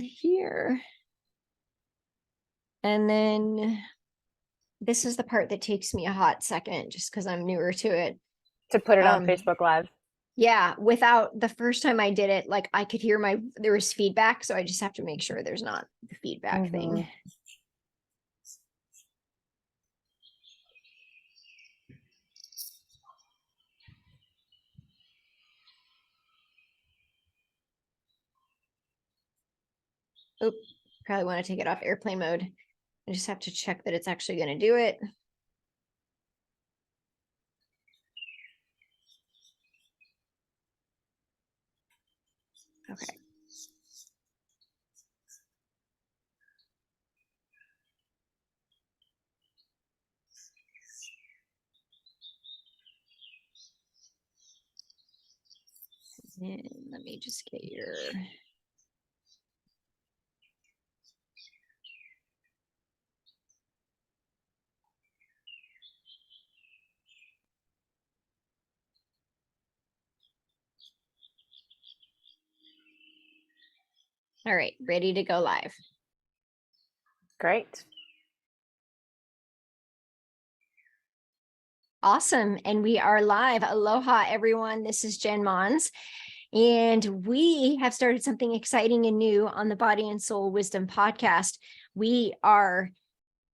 here. And then this is the part that takes me a hot second just because I'm newer to it. To put it on Facebook Live. Yeah, without the first time I did it, like I could hear there was feedback. So I just have to make sure there's not the feedback thing. Oop, probably want to take it off airplane mode. I just have to check that it's actually going to do it. Okay. And let me just get your... All right, ready to go live. Great. Awesome. And we are live. Aloha, everyone. This is jenmons. And we have started something exciting and new on the Body and Soul Wisdom podcast. We are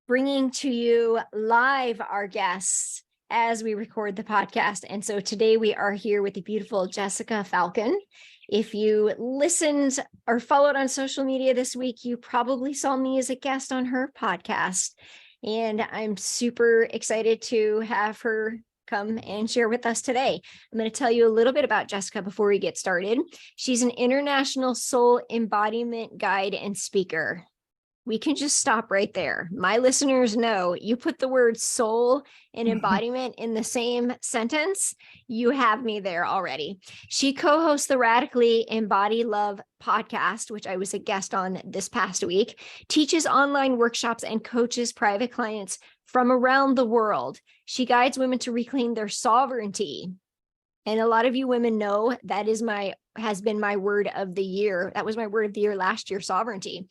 bringing to you live our guests as we record the podcast. And so today we are here with the beautiful Jessica Falcon. If you listened or followed on social media this week, you probably saw me as a guest on her podcast. And I'm super excited to have her come and share with us today. I'm going to tell you a little bit about Jessica before we get started. She's an international soul embodiment guide and speaker. We can just stop right there. My listeners know you put the word soul and embodiment in the same sentence, you have me there already. She co-hosts the Radically Embody Love Podcast, which I was a guest on this past week, teaches online workshops and coaches private clients from around the world. She guides women to reclaim their sovereignty. And a lot of you women know that has been my word of the year. That was my word of the year last year, sovereignty.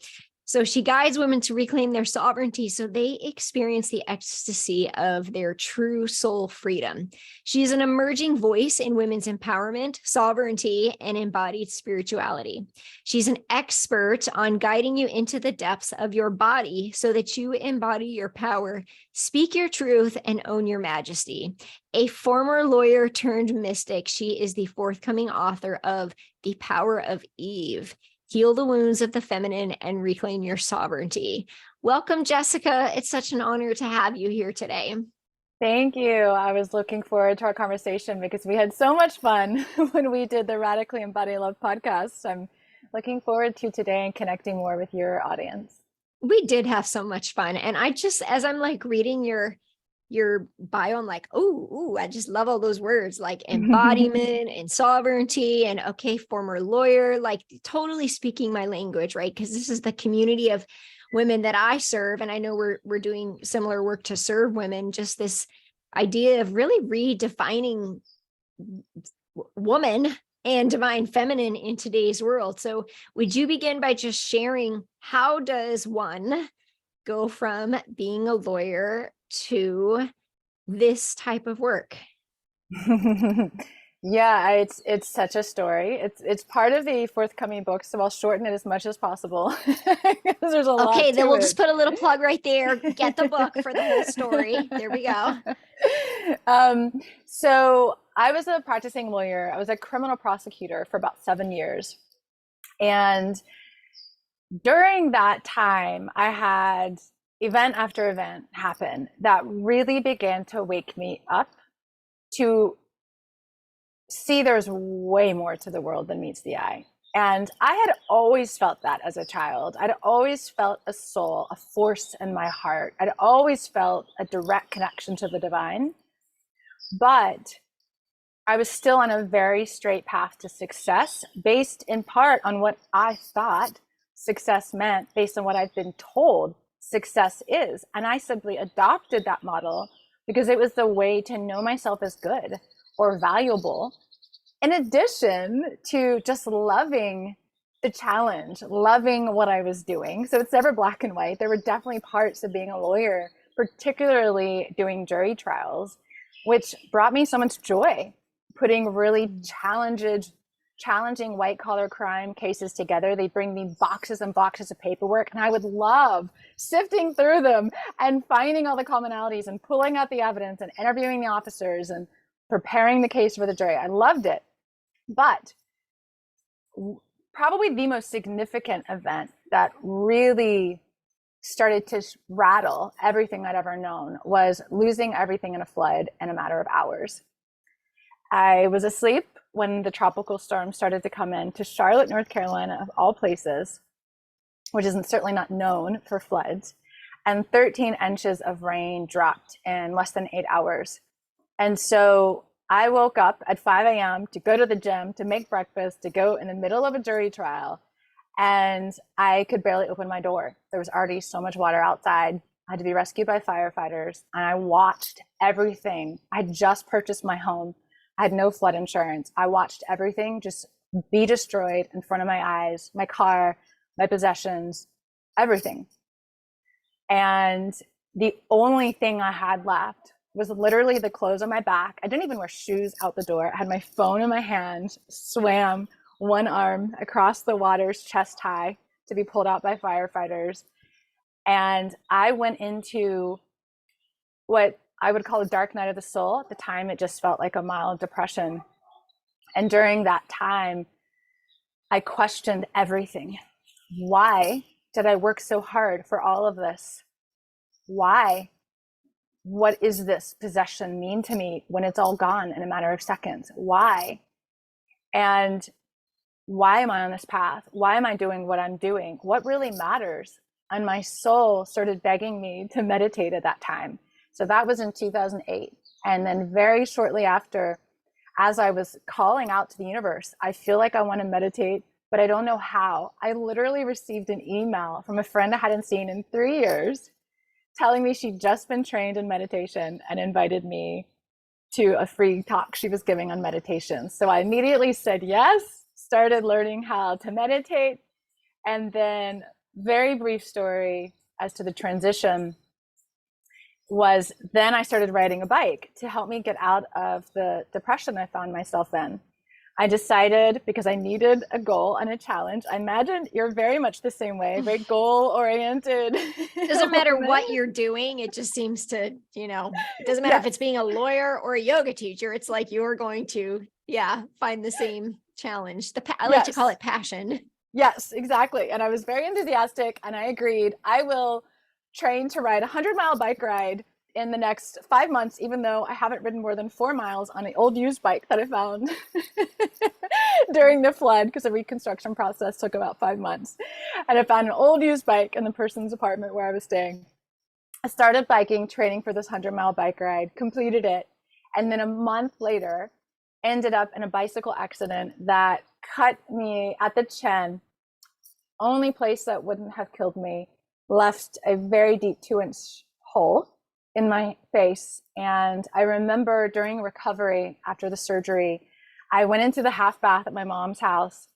So she guides women to reclaim their sovereignty so they experience the ecstasy of their true soul freedom. She's an emerging voice in women's empowerment, sovereignty, and embodied spirituality. She's an expert on guiding you into the depths of your body so that you embody your power, speak your truth, and own your majesty. A former lawyer turned mystic, she is the forthcoming author of The Power of Eve. Heal the wounds of the feminine and reclaim your sovereignty. Welcome, Jessica. It's such an honor to have you here today. Thank you. I was looking forward to our conversation because we had so much fun when we did the Radically Embody Love podcast. I'm looking forward to today and connecting more with your audience. We did have so much fun. And I just, as I'm like reading your bio, I'm like, oh, I just love all those words like embodiment and sovereignty and okay, former lawyer, like totally speaking my language, right? Because this is the community of women that I serve. And I know we're doing similar work to serve women, just this idea of really redefining woman and divine feminine in today's world. So would you begin by just sharing how does one go from being a lawyer to this type of work? Yeah, it's such a story. It's part of the forthcoming book, so I'll shorten it as much as possible. There's a lot. Okay, then we'll it. just put a little plug right there. Get the book for the whole story. There we go. So I was a practicing lawyer. I was a criminal prosecutor for about 7 years. And during that time, I had event after event happen that really began to wake me up to see there's way more to the world than meets the eye. And I had always felt that as a child. I'd always felt a soul, a force in my heart. I'd always felt a direct connection to the divine. But I was still on a very straight path to success, based in part on what I thought success meant, based on what I've been told success is. And I simply adopted that model because it was the way to know myself as good or valuable, in addition to just loving the challenge, loving what I was doing. So it's never black and white. There were definitely parts of being a lawyer, particularly doing jury trials, which brought me so much joy, putting really challenging white collar crime cases together. They bring me boxes and boxes of paperwork, and I would love sifting through them and finding all the commonalities and pulling out the evidence and interviewing the officers and preparing the case for the jury. I loved it. But probably the most significant event that really started to rattle everything I'd ever known was losing everything in a flood in a matter of hours. I was asleep when the tropical storm started to come in to Charlotte, North Carolina, of all places, which is certainly not known for floods, and 13 inches of rain dropped in less than 8 hours. And so I woke up at 5 a.m. to go to the gym, to make breakfast, to go in the middle of a jury trial, and I could barely open my door. There was already so much water outside. I had to be rescued by firefighters, and I watched everything. I just purchased my home. I had no flood insurance. I watched everything just be destroyed in front of my eyes, my car, my possessions, everything. And the only thing I had left was literally the clothes on my back. I didn't even wear shoes out the door. I had my phone in my hand, swam one arm across the waters chest high to be pulled out by firefighters. And I went into what I would call a dark night of the soul. At the time, it just felt like a mild depression. And during that time, I questioned everything. Why did I work so hard for all of this? Why? What is this possession mean to me when it's all gone in a matter of seconds? Why? And why am I on this path? Why am I doing what I'm doing? What really matters? And my soul started begging me to meditate at that time. So that was in 2008. And then very shortly after, as I was calling out to the universe, I feel like I want to meditate, but I don't know how. I literally received an email from a friend I hadn't seen in 3 years telling me she'd just been trained in meditation and invited me to a free talk she was giving on meditation. So I immediately said yes, started learning how to meditate. And then, very brief story as to the transition was then I started riding a bike to help me get out of the depression I found myself in. I decided, because I needed a goal and a challenge. I imagine you're very much the same way, very goal-oriented. Doesn't matter what you're doing. It just seems to, it doesn't matter if it's being a lawyer or a yoga teacher. It's like you're going to, find the same challenge. I like to call it passion. Yes, exactly. And I was very enthusiastic, and I agreed. I will train to ride a 100-mile bike ride in the next 5 months, even though I haven't ridden more than 4 miles on an old used bike that I found during the flood, because the reconstruction process took about 5 months. And I found an old used bike in the person's apartment where I was staying. I started biking, training for this 100-mile bike ride, completed it, and then a month later, ended up in a bicycle accident that cut me at the chin. Only place that wouldn't have killed me, left a very deep 2-inch hole in my face. And I remember during recovery after the surgery, I went into the half bath at my mom's house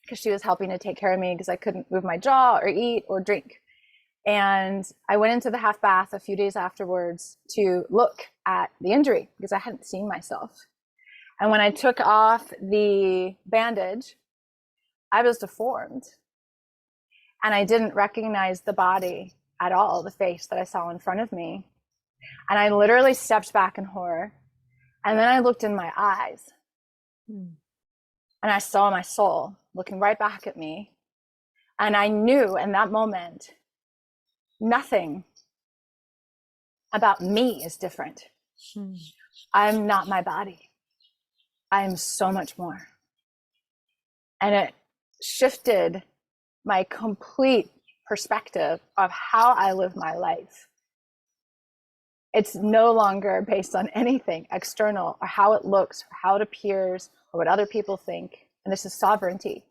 because she was helping to take care of me because I couldn't move my jaw or eat or drink. And I went into the half bath a few days afterwards to look at the injury because I hadn't seen myself. And when I took off the bandage, I was deformed. And I didn't recognize the body at all, the face that I saw in front of me. And I literally stepped back in horror. And then I looked in my eyes. And I saw my soul looking right back at me. And I knew in that moment, nothing about me is different. I'm not my body. I am so much more. And it shifted my complete perspective of how I live my life. It's no longer based on anything external or how it looks, or how it appears, or what other people think. And this is sovereignty.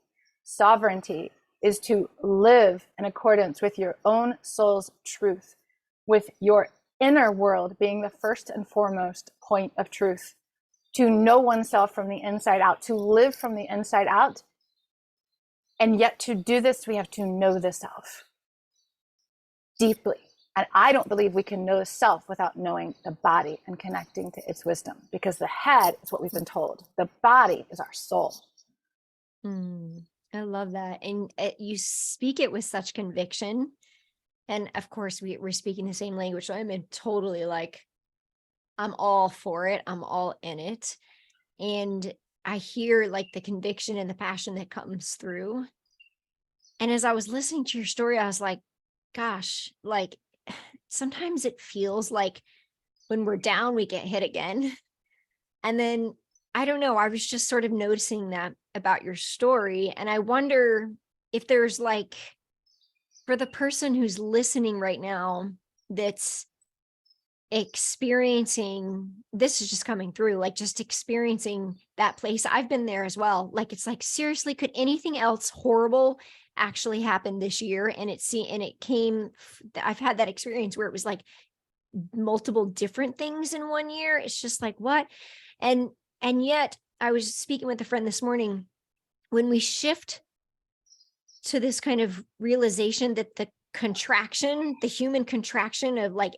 Sovereignty is to live in accordance with your own soul's truth, with your inner world being the first and foremost point of truth, to know oneself from the inside out, to live from the inside out, And yet to do this, we have to know the self deeply. And I don't believe we can know the self without knowing the body and connecting to its wisdom, because the head is what we've been told. The body is our soul. I love that. And you speak it with such conviction. And of course, we're speaking the same language. So I'm totally like, I'm all for it. I'm all in it. And I hear like the conviction and the passion that comes through. And as I was listening to your story, I was like, gosh, like sometimes it feels like when we're down, we get hit again. And then I don't know, I was just sort of noticing that about your story. And I wonder if there's like, for the person who's listening right now, that's experiencing, this is just coming through, like just experiencing that place. I've been there as well. Like, it's like, seriously, could anything else horrible actually happen this year? And I've had that experience where it was like multiple different things in one year. It's just like, what? And yet I was speaking with a friend this morning, when we shift to this kind of realization that the human contraction of like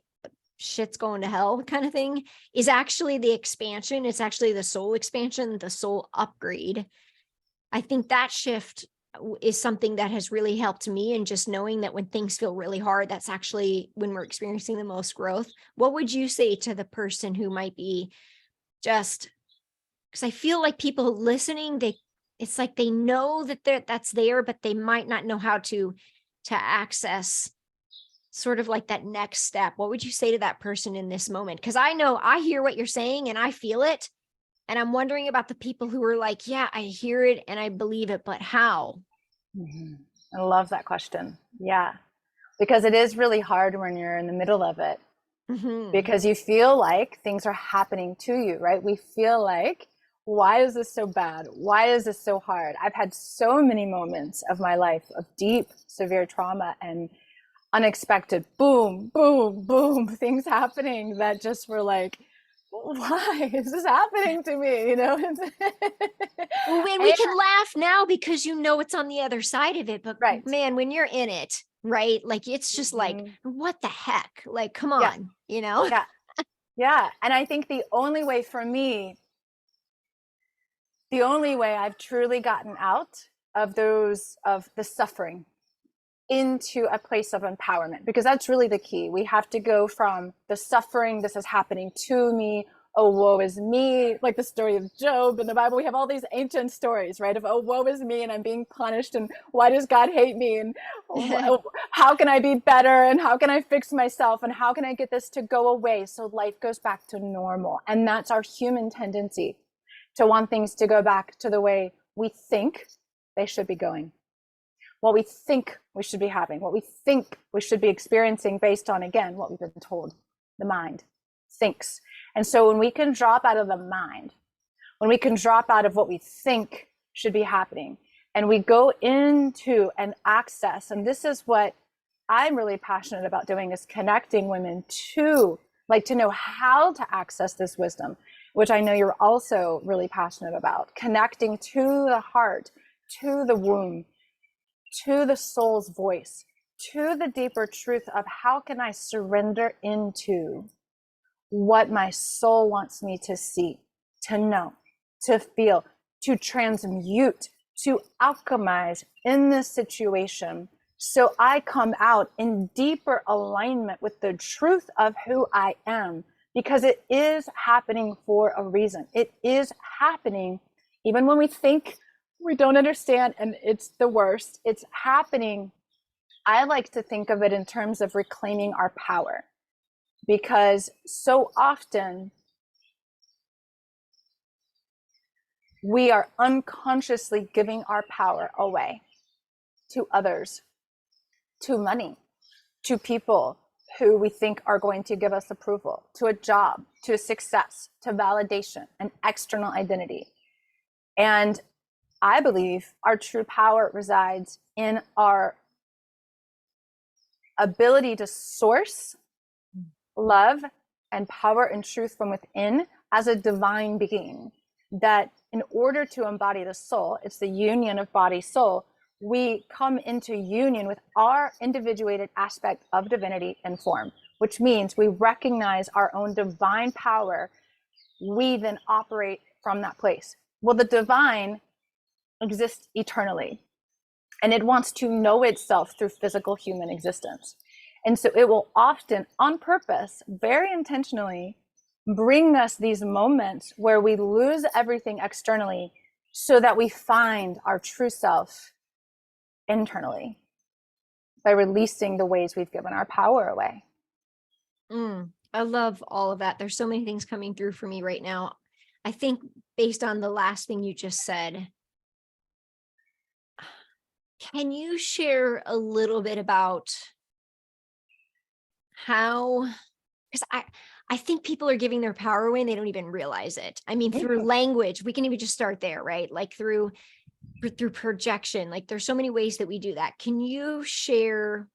shit's going to hell kind of thing is actually the expansion. It's actually the soul expansion, the soul upgrade. I think that shift is something that has really helped me. And just knowing that when things feel really hard, that's actually when we're experiencing the most growth. What would you say to the person who might be just, because I feel like people listening, it's like they know that that's there, but they might not know how to access sort of like that next step. What would you say to that person in this moment? Because I know I hear what you're saying and I feel it. And I'm wondering about the people who are like, yeah, I hear it and I believe it, but how? I love that question. Yeah. Because it is really hard when you're in the middle of it, because you feel like things are happening to you, right? We feel like, why is this so bad? Why is this so hard? I've had so many moments of my life of deep, severe trauma and unexpected boom, boom, boom, things happening that just were like, why is this happening to me? You know? When we can laugh now because you know it's on the other side of it, but right. Man, when you're in it, right? Like, it's just like, what the heck? Like, come on, you know? Yeah. Yeah. And I think the only way for me, the only way I've truly gotten out of the suffering into a place of empowerment, because that's really the key. We have to go from the suffering, this is happening to me, oh, woe is me, like the story of Job in the Bible. We have all these ancient stories, right? Of, oh, woe is me, and I'm being punished, and why does God hate me? And how can I be better? And how can I fix myself? And how can I get this to go away so life goes back to normal? And that's our human tendency, to want things to go back to the way we think they should be going. What we think we should be having, what we think we should be experiencing based on, again, what we've been told. The mind thinks. And so when we can drop out of the mind, when we can drop out of what we think should be happening, and we go into an access, and this is what I'm really passionate about doing, is connecting women to know how to access this wisdom, which I know you're also really passionate about, connecting to the heart, to the womb, to the soul's voice, to the deeper truth of how can I surrender into what my soul wants me to see, to know, to feel, to transmute, to alchemize in this situation, so I come out in deeper alignment with the truth of who I am, because it is happening for a reason. It is happening even when we think we don't understand and it's the worst. It's happening. I like to think of it in terms of reclaiming our power, because so often we are unconsciously giving our power away to others, to money, to people who we think are going to give us approval, to a job, to a success, to validation, an external identity. And I believe our true power resides in our ability to source love and power and truth from within as a divine being. That in order to embody the soul, it's the union of body soul, we come into union with our individuated aspect of divinity and form, which means we recognize our own divine power. We then operate from that place. Well, the divine exists eternally, and it wants to know itself through physical human existence. And so it will often, on purpose, very intentionally, bring us these moments where we lose everything externally so that we find our true self internally by releasing the ways we've given our power away. I love all of that. There's so many things coming through for me right now. I think based on the last thing you just said, can you share a little bit about how, because I think people are giving their power away and they don't even realize it. I mean, through language, we can even just start there, right? Like through projection, like there's so many ways that we do that. Can you share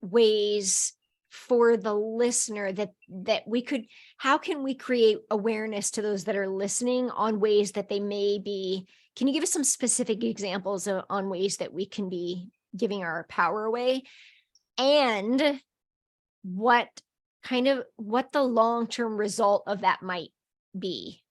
ways for the listener that we could, how can we create awareness to those that are listening on ways that they may be, can you give us some specific examples on ways that we can be giving our power away, and what the long-term result of that might be?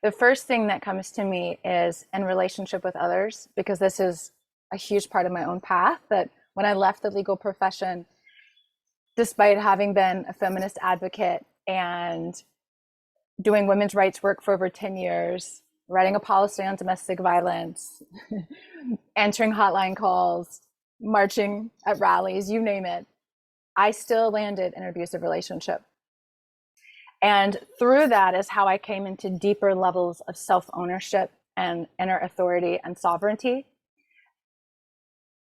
The first thing that comes to me is in relationship with others, because this is a huge part of my own path. That when I left the legal profession, despite having been a feminist advocate and doing women's rights work for over 10 years, writing a policy on domestic violence, answering hotline calls, marching at rallies, you name it, I still landed in an abusive relationship. And through that is how I came into deeper levels of self-ownership and inner authority and sovereignty.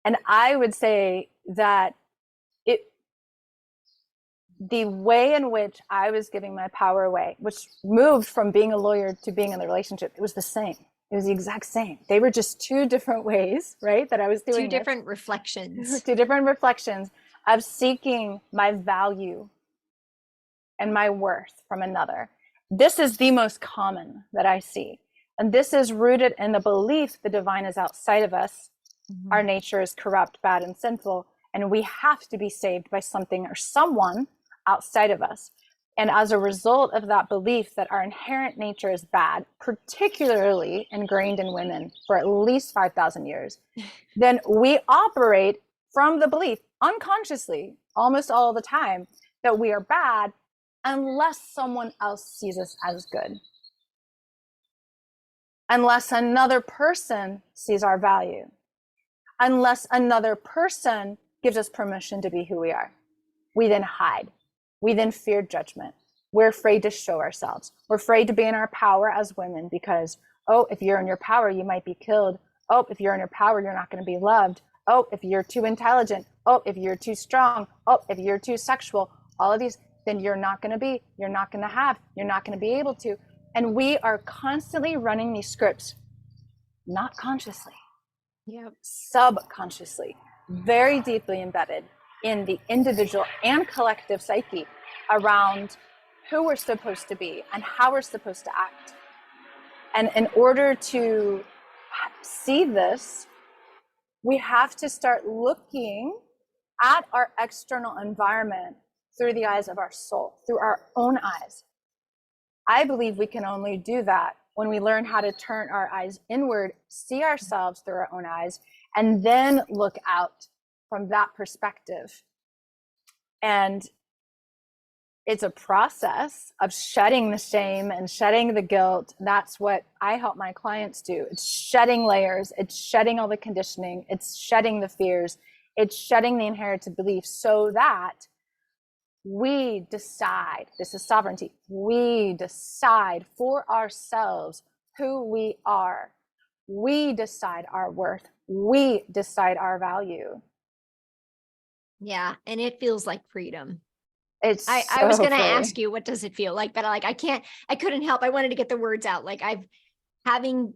And I would say that the way in which I was giving my power away, which moved from being a lawyer to being in the relationship, it was the same. It was the exact same. They were just two different ways, right? That I was doing Two different reflections. Two different reflections of seeking my value and my worth from another. This is the most common that I see. And this is rooted in the belief the divine is outside of us. Our nature is corrupt, bad, and sinful, and we have to be saved by something or someone outside of us. And as a result of that belief that our inherent nature is bad, particularly ingrained in women for at least 5,000 years, then we operate from the belief unconsciously, almost all the time, that we are bad unless someone else sees us as good. Unless another person sees our value. Unless another person gives us permission to be who we are. We then hide. We then fear judgment. We're afraid to show ourselves. We're afraid to be in our power as women because, oh, if you're in your power, you might be killed. Oh, if you're in your power, you're not going to be loved. Oh, if you're too intelligent. Oh, if you're too strong. Oh, if you're too sexual. All of these, then you're not going to be, you're not going to have, you're not going to be able to. And we are constantly running these scripts, not consciously, subconsciously, very deeply embedded in the individual and collective psyche around who we're supposed to be and how we're supposed to act. And in order to see this, we have to start looking at our external environment through the eyes of our soul, through our own eyes. I believe we can only do that when we learn how to turn our eyes inward, see ourselves through our own eyes, and then look out from that perspective. And it's a process of shedding the shame and shedding the guilt. That's what I help my clients do. It's shedding layers. It's shedding all the conditioning. It's shedding the fears. It's shedding the inherited beliefs so that we decide, this is sovereignty, we decide for ourselves who we are. We decide our worth. We decide our value. Yeah. And it feels like freedom. I was going to ask you, what does it feel like? But I couldn't help. I wanted to get the words out. Like having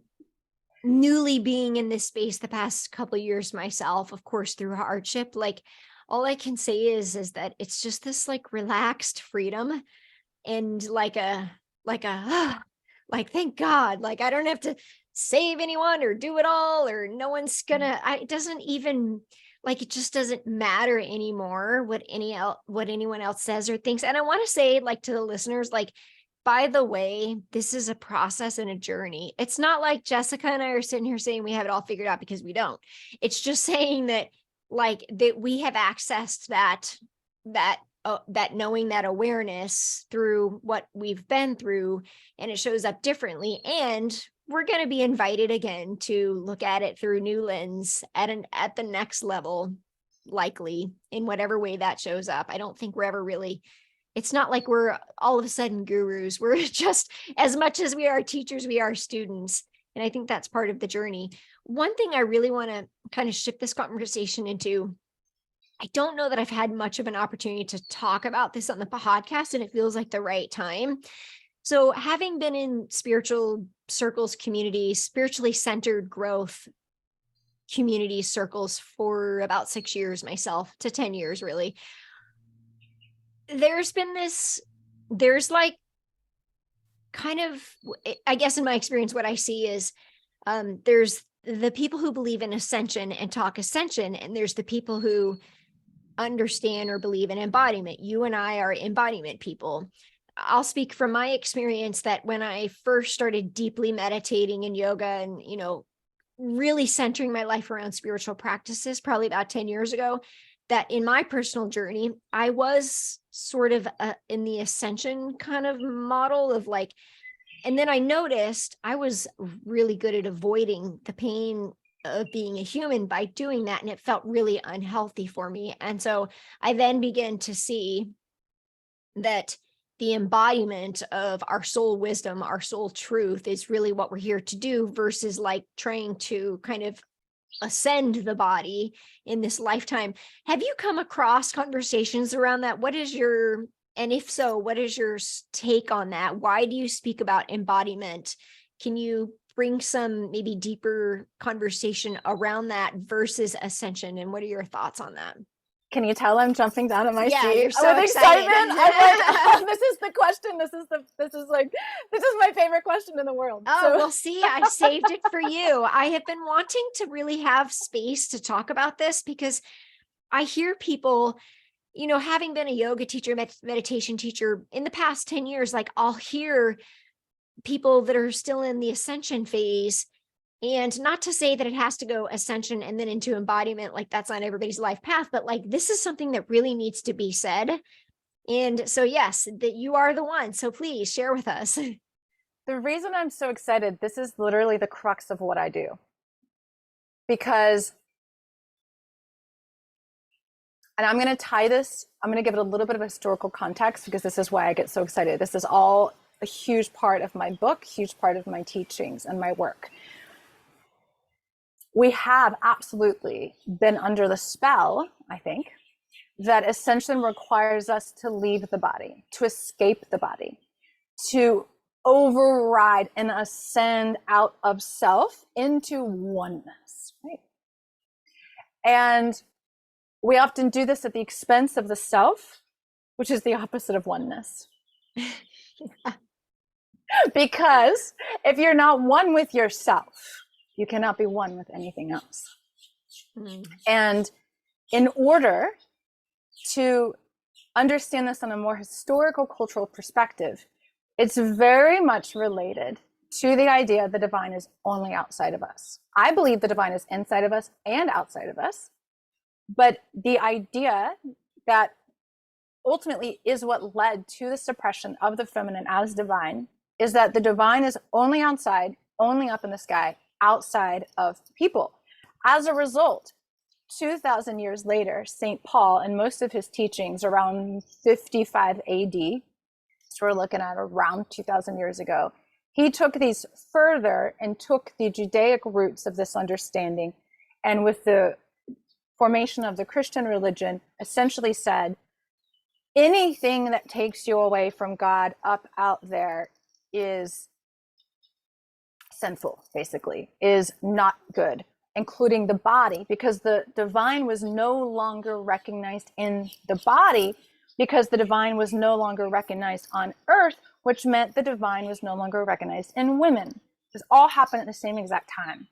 newly being in this space the past couple of years myself, of course, through hardship, like all I can say is that it's just this like relaxed freedom and like thank God, like I don't have to save anyone or do it all, or no one's gonna, it doesn't even, like, it just doesn't matter anymore what anyone else says or thinks. And I want to say, like, to the listeners, like, by the way, this is a process and a journey. It's not like Jessica and I are sitting here saying we have it all figured out, because we don't. It's just saying that, like, that we have accessed that knowing, that awareness through what we've been through, and it shows up differently. And we're going to be invited again to look at it through new lens at the next level, likely, in whatever way that shows up. I don't think we're ever really, it's not like we're all of a sudden gurus. We're just, as much as we are teachers, we are students. And I think that's part of the journey. One thing I really want to kind of shift this conversation into, I don't know that I've had much of an opportunity to talk about this on the podcast, and it feels like the right time. So having been in spiritual circles, communities, spiritually centered growth community circles for about 6 years myself, to 10 years really, there's like kind of, I guess in my experience, what I see is there's the people who believe in ascension and talk ascension, and there's the people who understand or believe in embodiment. You and I are embodiment people. I'll speak from my experience that when I first started deeply meditating in yoga and, really centering my life around spiritual practices, probably about 10 years ago, that in my personal journey, I was sort of in the ascension kind of model of like, and then I noticed I was really good at avoiding the pain of being a human by doing that. And it felt really unhealthy for me. And so I then began to see that the embodiment of our soul wisdom, our soul truth, is really what we're here to do, versus like trying to kind of ascend the body in this lifetime. Have you come across conversations around that? And if so, what is your take on that? Why do you speak about embodiment? Can you bring some maybe deeper conversation around that versus ascension? And what are your thoughts on that? Can you tell I'm jumping down in my seat? You're so with excited. Excitement. I'm like, this is the question. This is my favorite question in the world. Oh, well, see, I saved it for you. I have been wanting to really have space to talk about this, because I hear people, having been a yoga teacher, meditation teacher in the past 10 years, like I'll hear people that are still in the ascension phase. And not to say that it has to go ascension and then into embodiment, like that's on everybody's life path, but like this is something that really needs to be said. And so, yes, that you are the one. So please share with us. The reason I'm so excited, this is literally the crux of what I do. Because, and I'm going to tie this, I'm going to give it a little bit of historical context, because this is why I get so excited. This is all a huge part of my book, huge part of my teachings and my work. We have absolutely been under the spell, I think, that ascension requires us to leave the body, to escape the body, to override and ascend out of self into oneness, right? And we often do this at the expense of the self, which is the opposite of oneness. Because if you're not one with yourself, you cannot be one with anything else. And in order to understand this on a more historical, cultural perspective, it's very much related to the idea the divine is only outside of us. I believe the divine is inside of us and outside of us. But the idea that ultimately is what led to the suppression of the feminine as divine is that the divine is only outside, only up in the sky, outside of people. As a result, 2,000 years later, St. Paul, and most of his teachings around 55 AD, so we're looking at around 2,000 years ago, he took these further and took the Judaic roots of this understanding, and with the formation of the Christian religion, essentially said, anything that takes you away from God up out there is sinful, basically, is not good, including the body, because the divine was no longer recognized in the body, because the divine was no longer recognized on earth, which meant the divine was no longer recognized in women. This all happened at the same exact time.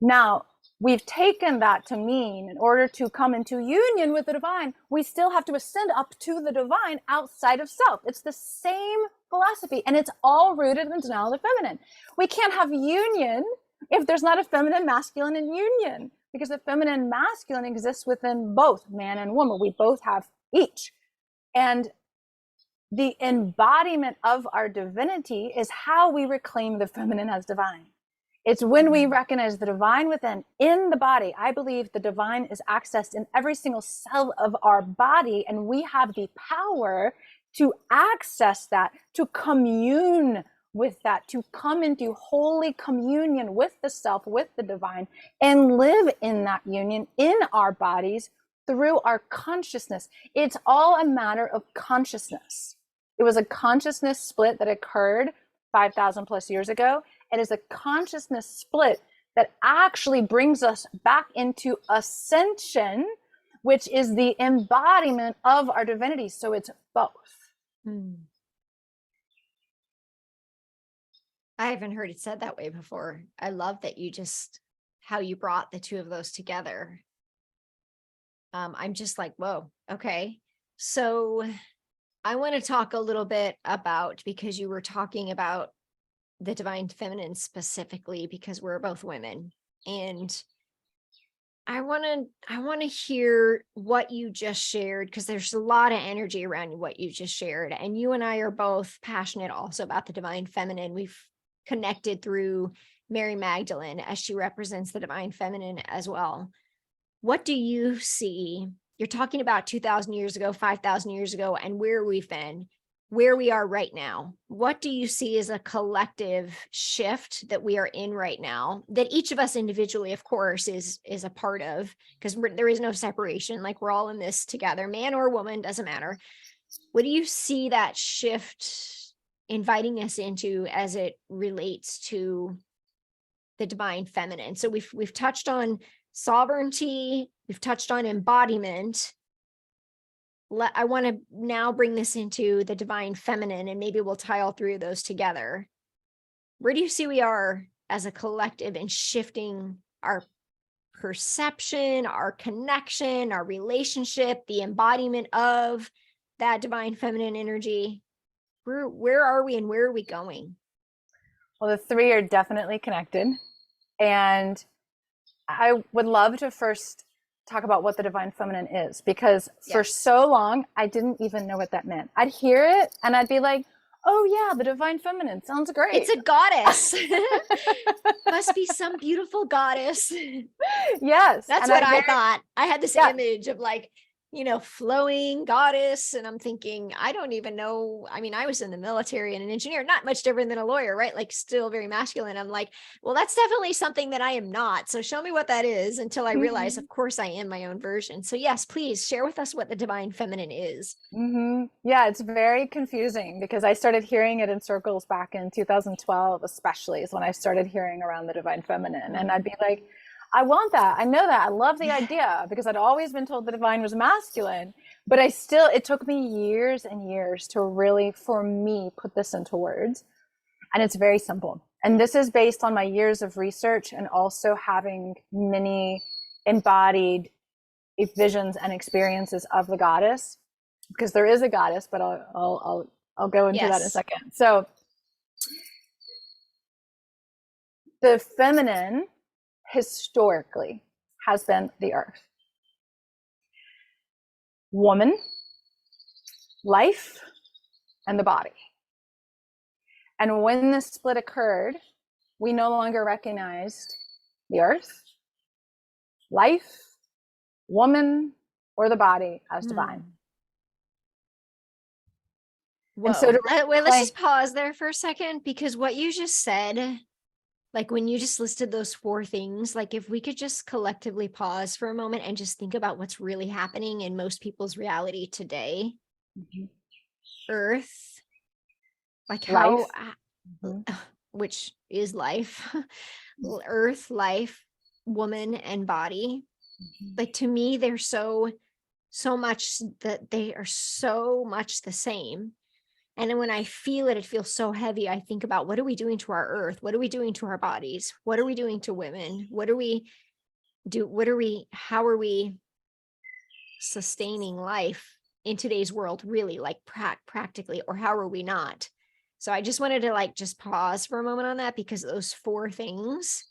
Now, we've taken that to mean in order to come into union with the divine, we still have to ascend up to the divine outside of self. It's the same philosophy, and it's all rooted in the denial of the feminine. We can't have union if there's not a feminine masculine in union, because the feminine masculine exists within both man and woman. We both have each. And the embodiment of our divinity is how we reclaim the feminine as divine. It's when we recognize the divine within, in the body. I believe the divine is accessed in every single cell of our body, and we have the power to access that, to commune with that, to come into holy communion with the self, with the divine, and live in that union in our bodies through our consciousness. It's all a matter of consciousness. It was a consciousness split that occurred 5,000 plus years ago. It is a consciousness split that actually brings us back into ascension, which is the embodiment of our divinity. So it's both. I haven't heard it said that way before. I love that how you brought the two of those together. I'm just like, whoa, okay. So I want to talk a little bit about, because you were talking about the divine feminine specifically, because we're both women, and I want to hear what you just shared, because there's a lot of energy around what you just shared, and you and I are both passionate also about the divine feminine. We've connected through Mary Magdalene, as she represents the divine feminine as well. What do you see? You're talking about 2,000 years ago, 5,000 years ago, and where we've been, where we are right now. What do you see as a collective shift that we are in right now, that each of us individually, of course, is a part of, because there is no separation. Like, we're all in this together, man or woman, doesn't matter. What do you see that shift inviting us into as it relates to the divine feminine? So we've touched on sovereignty, we've touched on embodiment. I want to now bring this into the divine feminine, and maybe we'll tie all three of those together. Where do you see we are as a collective in shifting our perception, our connection, our relationship, the embodiment of that divine feminine energy? Where are we, and where are we going? Well, the three are definitely connected. And I would love to first talk about what the divine feminine is, because for so long, I didn't even know what that meant. I'd hear it and I'd be like, oh yeah, the divine feminine sounds great. It's a goddess. Must be some beautiful goddess. Yes. That's what I thought. I had this image of, like, flowing goddess. And I'm thinking, I don't even know. I mean, I was in the military and an engineer, not much different than a lawyer, right? Like, still very masculine. I'm like, well, that's definitely something that I am not. So show me what that is, until I realize, of course, I am my own version. So yes, please share with us what the divine feminine is. Yeah, it's very confusing, because I started hearing it in circles back in 2012, especially is when I started hearing around the divine feminine. And I'd be like, I want that. I know that. I love the idea, because I'd always been told the divine was masculine, but it took me years and years to really, for me, put this into words. And it's very simple. And this is based on my years of research, and also having many embodied visions and experiences of the goddess, because there is a goddess, but I'll go into that in a second. So the feminine historically has been the earth, woman, life, and the body. And when this split occurred, we no longer recognized the earth, life, woman, or the body as divine. Whoa. And so let's just pause there for a second, because what you just said, like, when you just listed those four things, like, if we could just collectively pause for a moment and just think about what's really happening in most people's reality today. Earth, like how, which is life, earth, life, woman, and body. Like, to me, they're so much that they are so much the same. And then when I feel it, it feels so heavy. I think about, what are we doing to our earth? What are we doing to our bodies? What are we doing to women? How are we sustaining life in today's world, really, like practically, or how are we not? So I just wanted to like just pause for a moment on that, because those 4 things,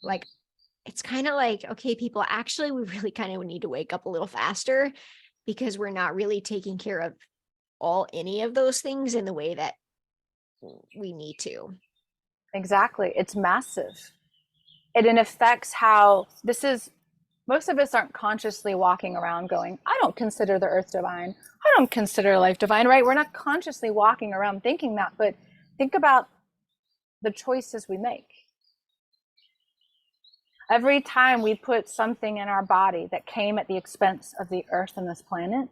like, it's kind of like, okay, people, actually, we really kind of need to wake up a little faster, because we're not really taking care of any of those things in the way that we need to. Exactly. It's massive. It affects how most of us aren't consciously walking around going, I don't consider the earth divine. I don't consider life divine, right? We're not consciously walking around thinking that, but think about the choices we make. Every time we put something in our body that came at the expense of the earth and this planet,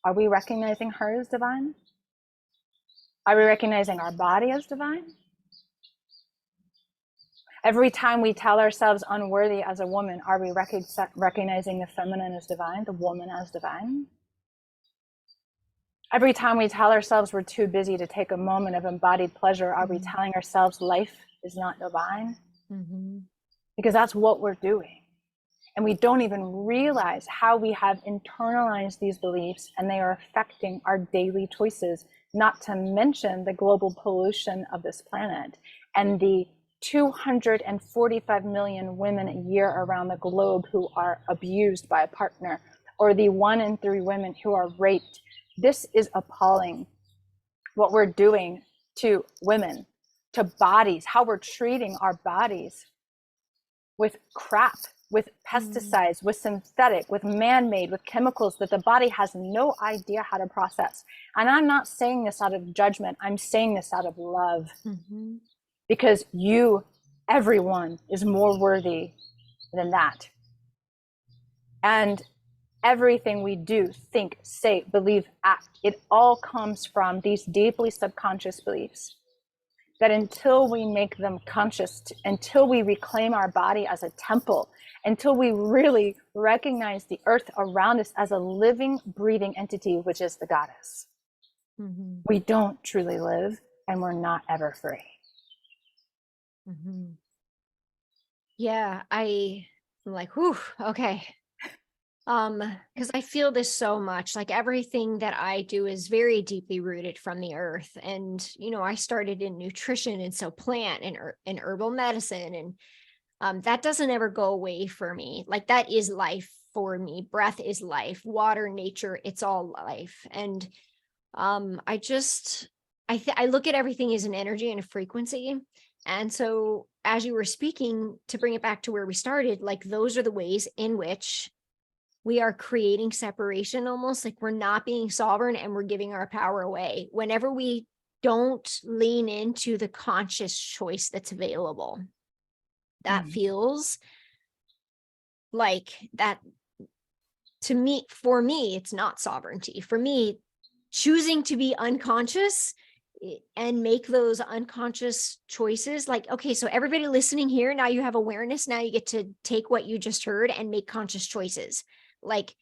are we recognizing her as divine? Are we recognizing our body as divine? Every time we tell ourselves unworthy as a woman, are we recognizing the feminine as divine, the woman as divine? Every time we tell ourselves we're too busy to take a moment of embodied pleasure, are we telling ourselves life is not divine? Mm-hmm. Because that's what we're doing. And we don't even realize how we have internalized these beliefs, and they are affecting our daily choices, not to mention the global pollution of this planet and the 245 million women a year around the globe who are abused by a partner, or the 1 in 3 women who are raped. This is appalling, what we're doing to women, to bodies, how we're treating our bodies with crap, with pesticides, with synthetic, with man-made, with chemicals that the body has no idea how to process. And I'm not saying this out of judgment. I'm saying this out of love. Mm-hmm. Because everyone is more worthy than that. And everything we do, think, say, believe, act, it all comes from these deeply subconscious beliefs that until we make them conscious, until we reclaim our body as a temple, until we really recognize the earth around us as a living, breathing entity, which is the goddess, we don't truly live, and we're not ever free. Mm-hmm. Yeah, I'm like, whew, okay. Because I feel this so much, like everything that I do is very deeply rooted from the earth. And, I started in nutrition, and so plant and herbal medicine. And that doesn't ever go away for me. Like, that is life for me. Breath is life, water, nature, it's all life. And I look at everything as an energy and a frequency. And so as you were speaking, to bring it back to where we started, like, those are the ways in which we are creating separation, almost like we're not being sovereign and we're giving our power away whenever we don't lean into the conscious choice that's available. That feels like that to me. For me, it's not sovereignty. For me, choosing to be unconscious and make those unconscious choices, like, okay, so everybody listening here, now you have awareness. Now you get to take what you just heard and make conscious choices. Like,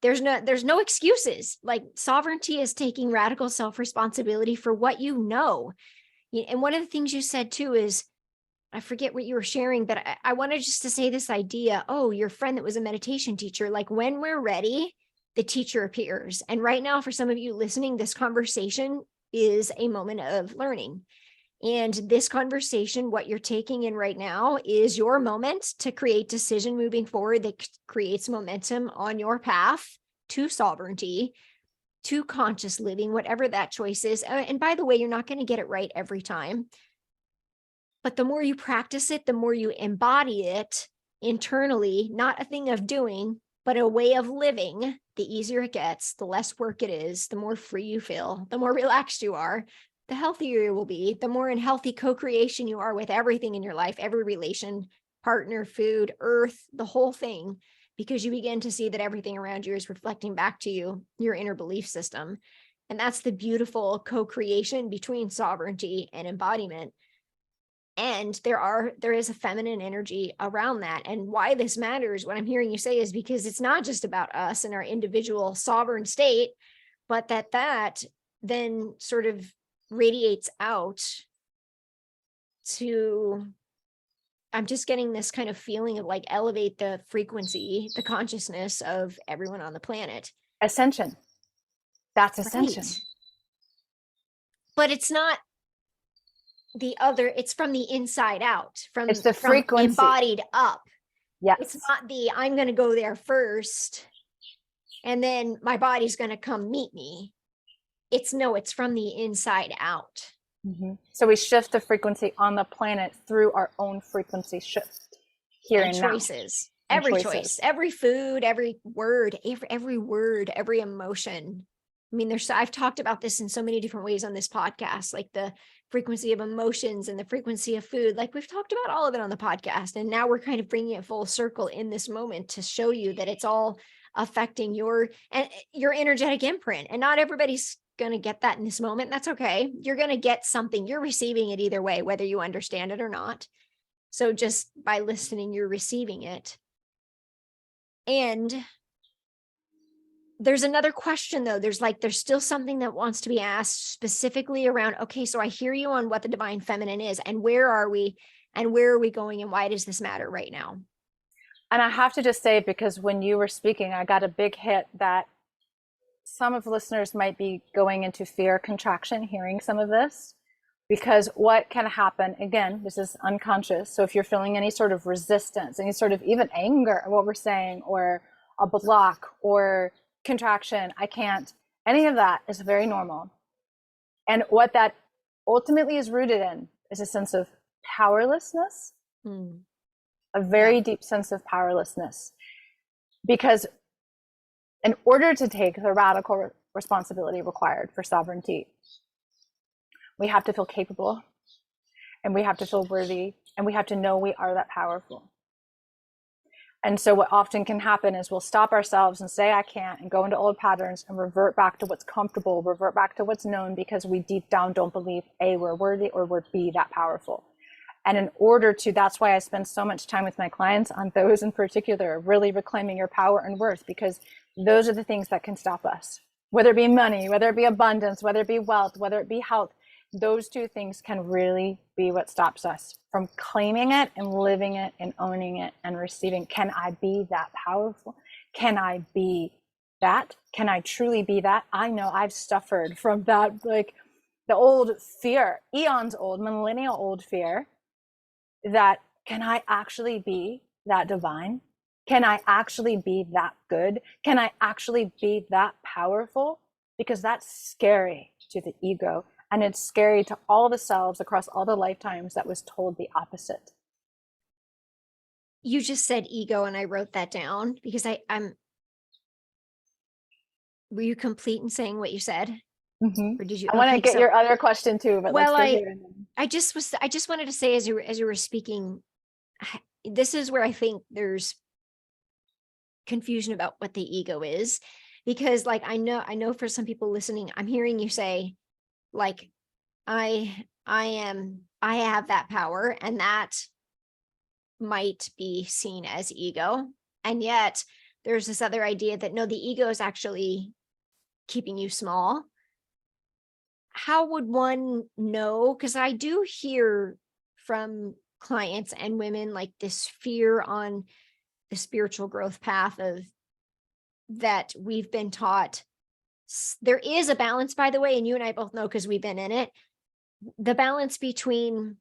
there's no excuses. Like, sovereignty is taking radical self-responsibility for what you know. And one of the things you said too is, I forget what you were sharing, but I wanted just to say this idea. Oh, your friend that was a meditation teacher, like, when we're ready, the teacher appears. And right now, for some of you listening, this conversation is a moment of learning. And this conversation, what you're taking in right now, is your moment to create decision moving forward that creates momentum on your path to sovereignty, to conscious living, whatever that choice is. And by the way, you're not going to get it right every time. But the more you practice it, the more you embody it internally, not a thing of doing, but a way of living, the easier it gets, the less work it is, the more free you feel, the more relaxed you are, the healthier you will be, the more in healthy co-creation you are with everything in your life, every relation, partner, food, earth, the whole thing, because you begin to see that everything around you is reflecting back to you, your inner belief system. And that's the beautiful co-creation between sovereignty and embodiment. And there is a feminine energy around that. And why this matters, what I'm hearing you say, is because it's not just about us and our individual sovereign state, but that then sort of radiates out to, I'm just getting this kind of feeling of like elevate the frequency, the consciousness of everyone on the planet. Ascension. That's ascension. Right. But it's not the other, it's from the inside out, it's the frequency, embodied up. Yes. It's not the, I'm going to go there first and then my body's going to come meet me. It's from the inside out. Mm-hmm. So we shift the frequency on the planet through our own frequency shift here and choices. Now. Every choice, every food, every word, every emotion. I mean, I've talked about this in so many different ways on this podcast, like the frequency of emotions and the frequency of food. Like we've talked about all of it on the podcast. And now we're kind of bringing it full circle in this moment to show you that it's all affecting your energetic imprint. And not everybody's going to get that in this moment. That's okay. You're going to get something. You're receiving it either way, whether you understand it or not. So just by listening, you're receiving it. And there's another question though. There's still something that wants to be asked specifically around, okay, so I hear you on what the divine feminine is and where are we going and why does this matter right now? And I have to just say, because when you were speaking, I got a big hit that some of the listeners might be going into fear contraction, hearing some of this, because what can happen, again, this is unconscious. So if you're feeling any sort of resistance, any sort of even anger at what we're saying, or a block or contraction, I can't, any of that is very normal. And what that ultimately is rooted in is a sense of powerlessness, a very deep sense of powerlessness. Because in order to take the radical responsibility required for sovereignty, we have to feel capable, and we have to feel worthy, and we have to know we are that powerful. And so what often can happen is we'll stop ourselves and say, I can't, and go into old patterns and revert back to what's comfortable, revert back to what's known, because we deep down don't believe, A, we're worthy, or we're B, that powerful. And in order to, that's why I spend so much time with my clients on those in particular, really reclaiming your power and worth, because those are the things that can stop us. Whether it be money, whether it be abundance, whether it be wealth, whether it be health, those two things can really be what stops us from claiming it and living it and owning it and receiving. Can I be that powerful? Can I be that? Can I truly be that? I know I've suffered from that, like the old fear, eons old, millennial old fear, that can I actually be that divine? Can I actually be that good? Can I actually be that powerful? Because that's scary to the ego. And it's scary to all the selves across all the lifetimes that was told the opposite. You just said ego, and I wrote that down because I'm. Were you complete in saying what you said? Mm-hmm. Or did you? I want to get your other question too, but well, let's go I just wanted to say as you were speaking, this is where I think there's confusion about what the ego is, because like I know for some people listening, I'm hearing you say, like, I have that power, and that might be seen as ego. And yet there's this other idea that no, the ego is actually keeping you small. How would one know? Because I do hear from clients and women like this fear on the spiritual growth path of that we've been taught. There is a balance, by the way, and you and I both know because we've been in it, the balance between,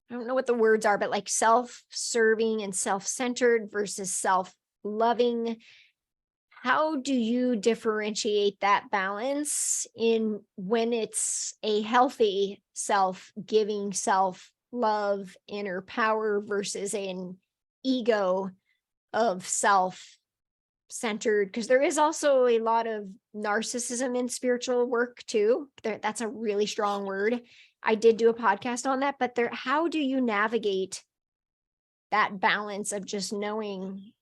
I don't know what the words are, but like self-serving and self-centered versus self-loving. How do you differentiate that balance in when it's a healthy self-giving, self-love, inner power versus an ego of self-centered? Because there is also a lot of narcissism in spiritual work too. That's a really strong word. I did do a podcast on that, but how do you navigate that balance of just knowing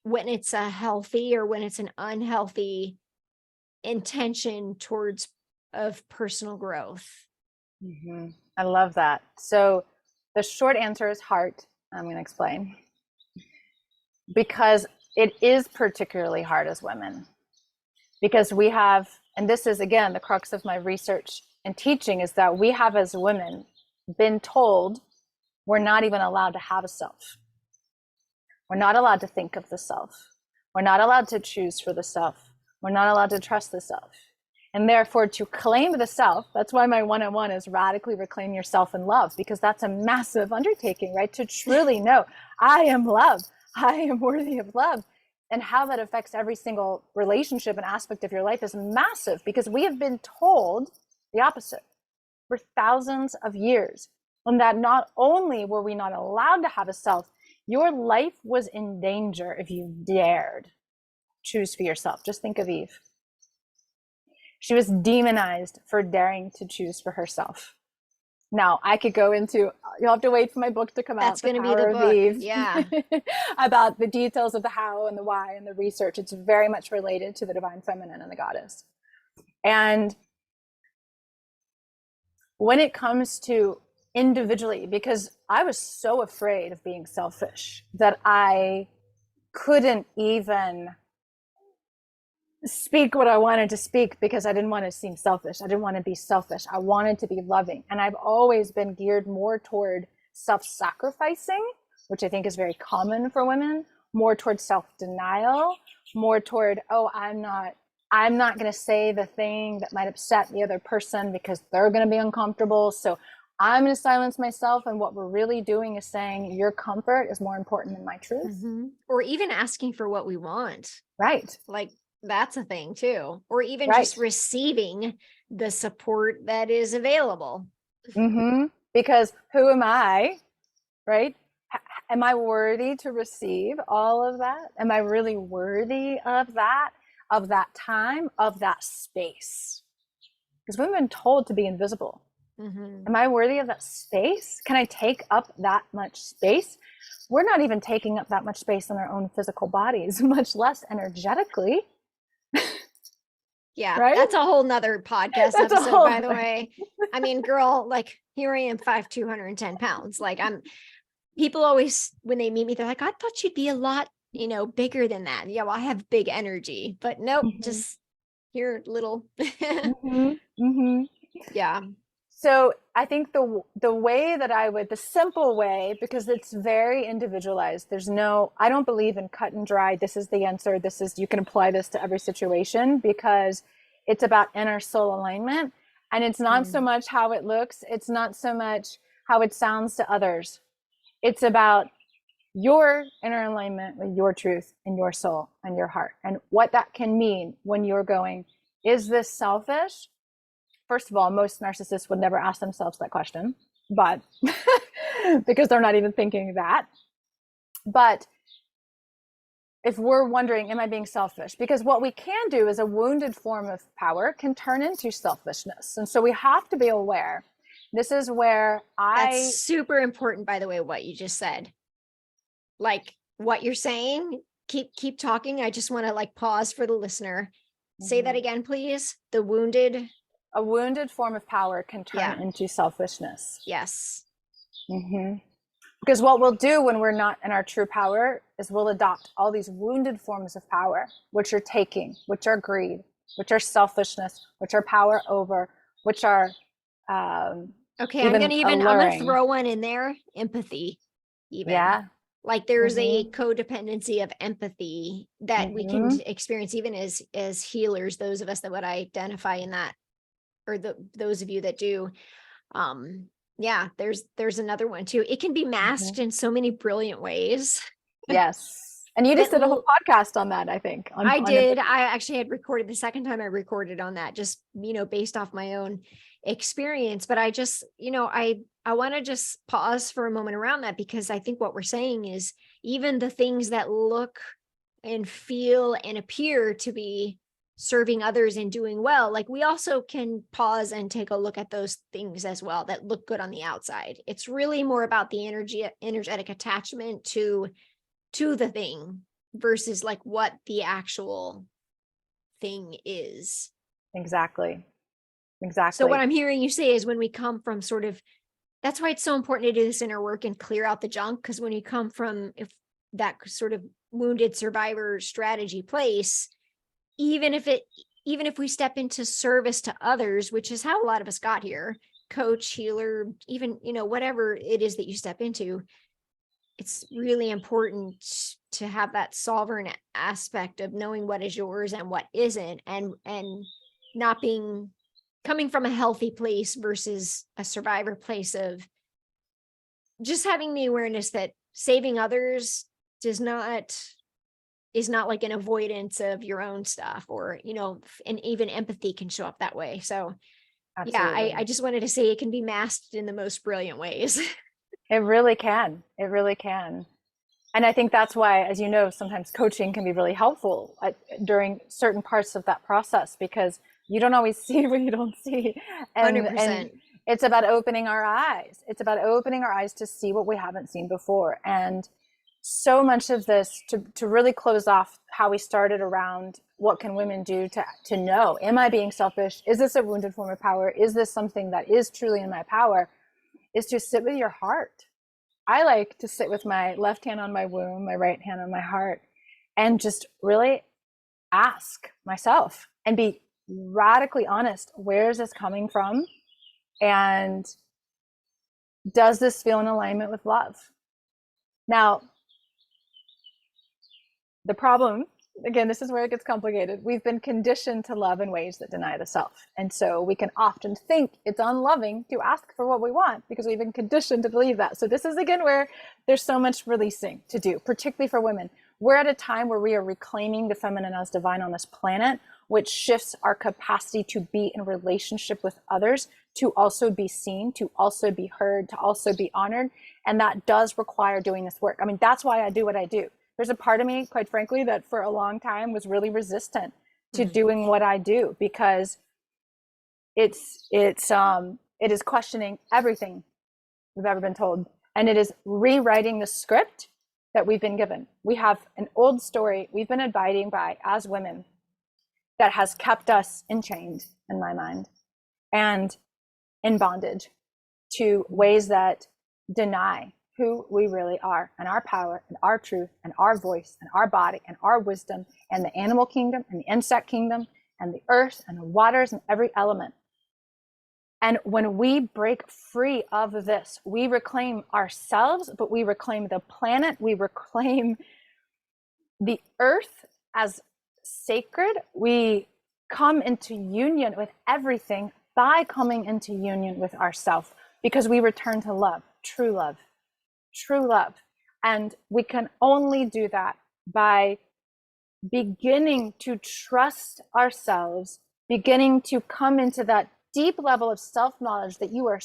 when it's a healthy or when it's an unhealthy intention towards of personal growth? Mm-hmm. I love that. So the short answer is heart. I'm going to explain. Because it is particularly hard as women because we have, and this is again the crux of my research and teaching, is that we have as women been told we're not even allowed to have a self. We're not allowed to think of the self. We're not allowed to choose for the self. We're not allowed to trust the self. And therefore, to claim the self, that's why my one-on-one is radically reclaim yourself in love, because that's a massive undertaking, right? To truly know, I am love. I am worthy of love. And how that affects every single relationship and aspect of your life is massive, because we have been told the opposite for thousands of years. And that not only were we not allowed to have a self, your life was in danger if you dared choose for yourself. Just think of Eve. She was demonized for daring to choose for herself. Now, I could go into, you'll have to wait for my book to come out. That's going to be the book. Eve, yeah. About the details of the how and the why and the research. It's very much related to the divine feminine and the goddess. And when it comes to individually, because I was so afraid of being selfish that I couldn't even speak what I wanted to speak because I didn't want to seem selfish. I didn't want to be selfish. I wanted to be loving. And I've always been geared more toward self-sacrificing, which I think is very common for women, more toward self-denial, more toward, oh, I'm not going to say the thing that might upset the other person because they're going to be uncomfortable. So I'm going to silence myself. And what we're really doing is saying your comfort is more important than my truth. Mm-hmm. Or even asking for what we want. Right. Like that's a thing too. Or even right. just receiving the support that is available. Mm-hmm. Because who am I? Right? Am I worthy to receive all of that? Am I really worthy of that time, of that space? Because we've been told to be invisible. Mm-hmm. Am I worthy of that space? Can I take up that much space? We're not even taking up that much space in our own physical bodies, much less energetically. Yeah, right? That's a whole nother podcast episode, by the way. I mean, girl, like here I am, 210 pounds. Like people always, when they meet me, they're like, I thought you'd be a lot, bigger than that. Yeah, well, I have big energy, but nope, mm-hmm. just here, little. mm-hmm. Mm-hmm. Yeah. So I think the way that the simple way, because it's very individualized. I don't believe in cut and dry. This is the answer. You can apply this to every situation, because it's about inner soul alignment. And it's not so much how it looks. It's not so much how it sounds to others. It's about your inner alignment with your truth and your soul and your heart, and what that can mean when you're going, is this selfish? First of all, most narcissists would never ask themselves that question, but because they're not even thinking that. But if we're wondering, am I being selfish? Because what we can do is a wounded form of power can turn into selfishness. And so we have to be aware. This is where That's super important, by the way, what you just said. Like what you're saying, keep talking. I just want to pause for the listener. Mm-hmm. Say that again, please. A wounded form of power can turn into selfishness. Yes. Mm-hmm. Because what we'll do when we're not in our true power is we'll adopt all these wounded forms of power, which are taking, which are greed, which are selfishness, which are power over, which are okay, I'm gonna throw one in there, empathy. Even. Yeah. There's a codependency of empathy that we can experience even as healers, those of us that would identify in that, or those of you that do. There's another one too. It can be masked in so many brilliant ways. Yes. And you just did a whole podcast on that, I think. I did. I actually had recorded the second time I recorded on that, just, based off my own experience. But I just, I want to just pause for a moment around that, because I think what we're saying is even the things that look and feel and appear to be serving others and doing well, we also can pause and take a look at those things as well that look good on the outside. It's really more about the energetic attachment to the thing versus what the actual thing is. Exactly. So what I'm hearing you say is when we come from that's why it's so important to do this inner work and clear out the junk. Because when you come from that sort of wounded survivor strategy place, even if we step into service to others, which is how a lot of us got here, coach, healer, even, whatever it is that you step into, it's really important to have that sovereign aspect of knowing what is yours and what isn't, and not coming from a healthy place versus a survivor place of just having the awareness that saving others is not like an avoidance of your own stuff, or, and even empathy can show up that way. So Absolutely. I just wanted to say it can be masked in the most brilliant ways. It really can. It really can. And I think that's why, as you know, sometimes coaching can be really helpful during certain parts of that process, because you don't always see what you don't see. And 100%. It's about opening our eyes. It's about opening our eyes to see what we haven't seen before. And so much of this, to really close off how we started around what can women do to know, am I being selfish? Is this a wounded form of power? Is this something that is truly in my power? Is to sit with your heart. I like to sit with my left hand on my womb, my right hand on my heart, and just really ask myself and be radically honest. Where is this coming from? And does this feel in alignment with love? Now, the problem, again, this is where it gets complicated. We've been conditioned to love in ways that deny the self. And so we can often think it's unloving to ask for what we want because we've been conditioned to believe that. So this is, again, where there's so much releasing to do, particularly for women. We're at a time where we are reclaiming the feminine as divine on this planet, which shifts our capacity to be in relationship with others, to also be seen, to also be heard, to also be honored. And that does require doing this work. I mean, that's why I do what I do. There's a part of me, quite frankly, that for a long time was really resistant to doing what I do, because it is questioning everything we've ever been told. And it is rewriting the script that we've been given. We have an old story we've been abiding by as women that has kept us enchained, in my mind, and in bondage to ways that deny who we really are, and our power and our truth and our voice and our body and our wisdom, and the animal kingdom and the insect kingdom and the earth and the waters and every element. And when we break free of this, we reclaim ourselves, but we reclaim the planet, we reclaim the earth as sacred. We come into union with everything by coming into union with ourselves, because we return to love, true love. True love. And we can only do that by beginning to trust ourselves, beginning to come into that deep level of self-knowledge that you are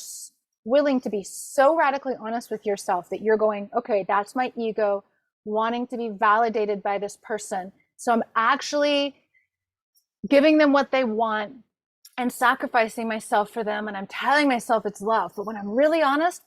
willing to be so radically honest with yourself that you're going, okay, that's my ego wanting to be validated by this person. So I'm actually giving them what they want and sacrificing myself for them, and I'm telling myself it's love. But when I'm really honest,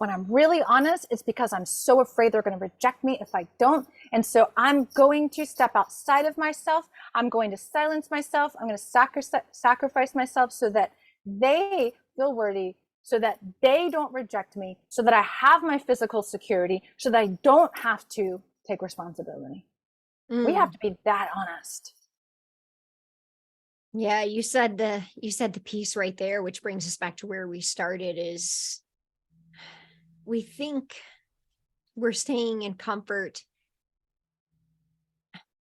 it's because I'm so afraid they're going to reject me if I don't. And so I'm going to step outside of myself. I'm going to silence myself. I'm going to sacrifice myself so that they feel worthy, so that they don't reject me, so that I have my physical security, so that I don't have to take responsibility. We have to be that honest. Yeah, you said the piece right there, which brings us back to where we started, is we think we're staying in comfort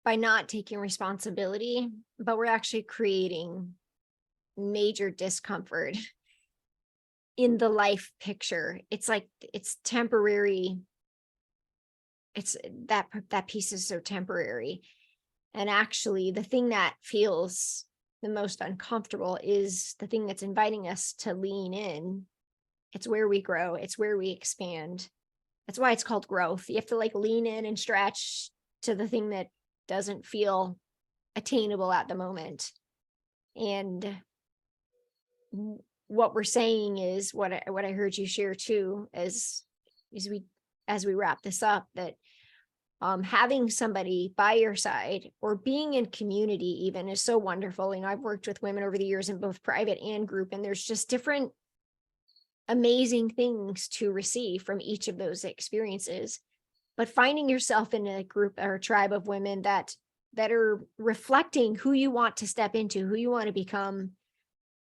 by not taking responsibility, but we're actually creating major discomfort in the life picture. It's like, it's temporary. It's that piece is so temporary. And actually the thing that feels the most uncomfortable is the thing that's inviting us to lean in. It's where we grow. It's where we expand. That's why it's called growth. You have to like lean in and stretch to the thing that doesn't feel attainable at the moment. And what we're saying is what I heard you share too, as we wrap this up, that having somebody by your side or being in community even is so wonderful. I've worked with women over the years in both private and group, and there's just different amazing things to receive from each of those experiences. but finding yourself in a group or a tribe of women that are reflecting who you want to step into, who you want to become,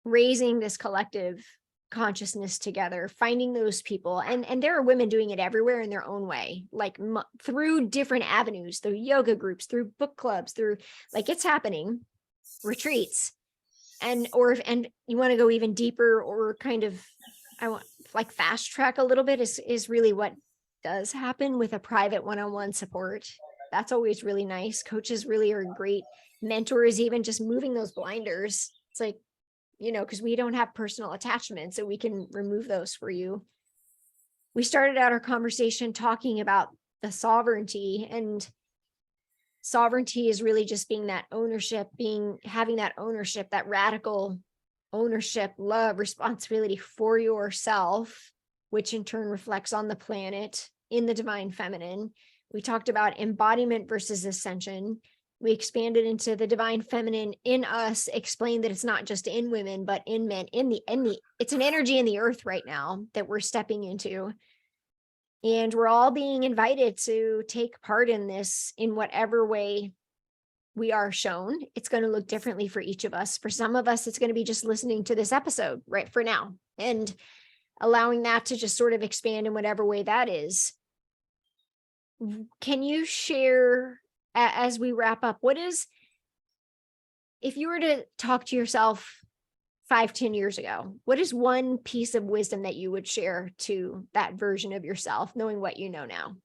raising this collective consciousness together, finding those people. And there are women doing it everywhere in their own way, like through different avenues, through yoga groups, through book clubs, through, like, it's happening, retreats. And you want to go even deeper, or kind of, I want, like, fast track a little bit, is really what does happen with a private one-on-one support. That's always really nice. Coaches really are great mentors, even just moving those blinders. It's like, because we don't have personal attachment, so we can remove those for you. We started out our conversation talking about the sovereignty, and sovereignty is really just being that ownership, having that ownership, that radical ownership, love, responsibility for yourself, which in turn reflects on the planet in the divine feminine. We talked about embodiment versus ascension. We expanded into the divine feminine in us, explained that it's not just in women, but in men, it's an energy in the earth right now that we're stepping into. And we're all being invited to take part in this in whatever way we are shown. It's going to look differently for each of us. For some of us, it's going to be just listening to this episode right for now and allowing that to just sort of expand in whatever way that is. Can you share, as we wrap up, if you were to talk to yourself 5-10 years ago, what is one piece of wisdom that you would share to that version of yourself, knowing what you know now?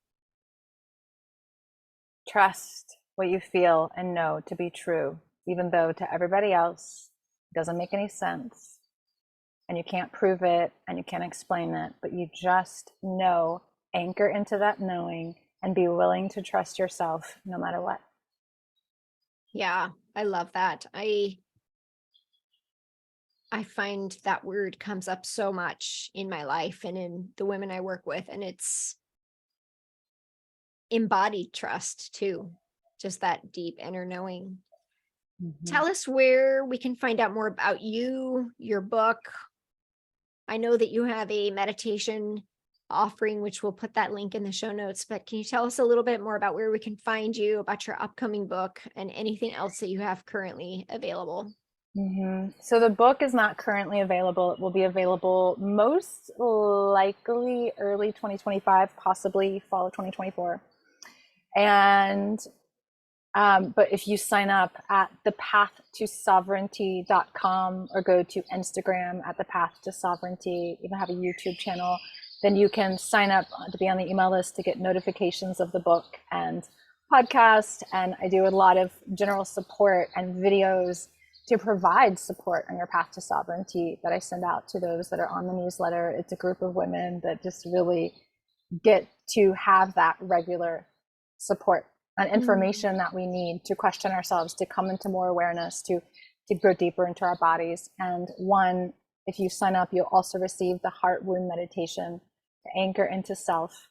Trust what you feel and know to be true, even though to everybody else it doesn't make any sense and you can't prove it and you can't explain it, but you just know, anchor into that knowing, and be willing to trust yourself no matter what. Yeah, I love that. I find that word comes up so much in my life and in the women I work with, and it's embodied trust too, just that deep inner knowing. Mm-hmm. Tell us where we can find out more about you, your book. I know that you have a meditation offering, which we'll put that link in the show notes, but can you tell us a little bit more about where we can find you, about your upcoming book, and anything else that you have currently available? Mm-hmm. So the book is not currently available. It will be available most likely early 2025, possibly fall of 2024. And but if you sign up at thepathtosovereignty.com or go to Instagram at thepathtosovereignty, even have a YouTube channel, then you can sign up to be on the email list to get notifications of the book and podcast. And I do a lot of general support and videos to provide support on your path to sovereignty that I send out to those that are on the newsletter. It's a group of women that just really get to have that regular support and information that we need to question ourselves, to come into more awareness, to go deeper into our bodies. And one, if you sign up, you'll also receive the heart womb meditation to anchor into self,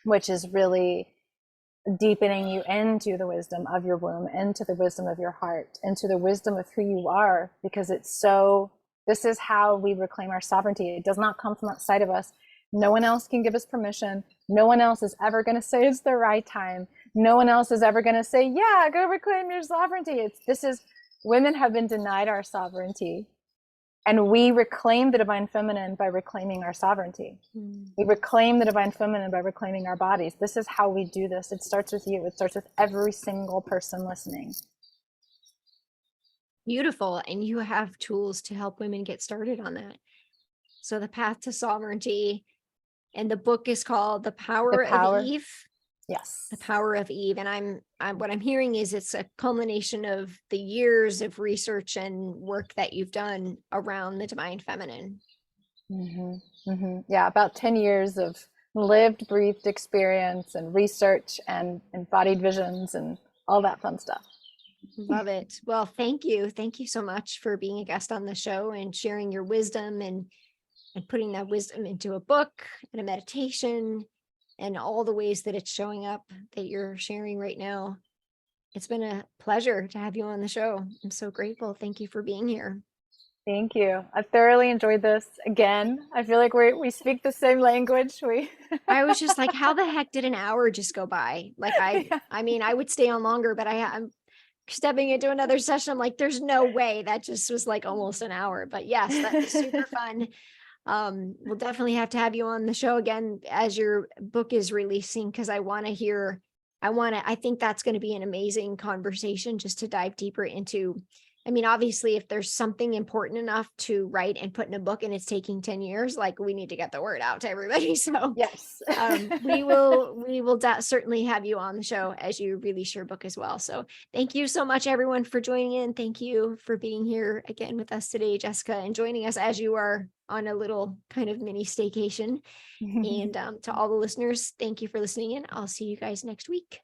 which is really deepening you into the wisdom of your womb, into the wisdom of your heart, into the wisdom of who you are, because this is how we reclaim our sovereignty. It does not come from outside of us. No one else can give us permission. No one else is ever going to say it's the right time. No one else is ever going to say, yeah, go reclaim your sovereignty. Women have been denied our sovereignty. And we reclaim the divine feminine by reclaiming our sovereignty. We reclaim the divine feminine by reclaiming our bodies. This is how we do this. It starts with you. It starts with every single person listening. Beautiful. And you have tools to help women get started on that. So the path to sovereignty, and the book is called The Power of Eve. Yes. The Power of Eve. And what I'm hearing is it's a culmination of the years of research and work that you've done around the divine feminine. Mm-hmm. Mm-hmm. Yeah, about 10 years of lived, breathed experience and research and embodied visions and all that fun stuff. Love it. Well, thank you. Thank you so much for being a guest on the show and sharing your wisdom and putting that wisdom into a book and a meditation and all the ways that it's showing up that you're sharing right now. It's been a pleasure to have you on the show. I'm so grateful. Thank you for being here. Thank you. I thoroughly enjoyed this. Again, I feel like we speak the same language. We I was just like, how the heck did an hour just go by? Like yeah. I mean, I would stay on longer, but I'm stepping into another session. I'm like, there's no way that just was like almost an hour. But yes, that was super fun. We'll definitely have to have you on the show again as your book is releasing, because I want to hear, I think that's going to be an amazing conversation just to dive deeper into. I mean, obviously, if there's something important enough to write and put in a book and it's taking 10 years, like we need to get the word out to everybody. So Yes. we will certainly have you on the show as you release your book as well. So thank you so much, everyone, for joining in. Thank you for being here again with us today, Jessica, and joining us as you are on a little kind of mini staycation. And to all the listeners, thank you for listening in. I'll see you guys next week.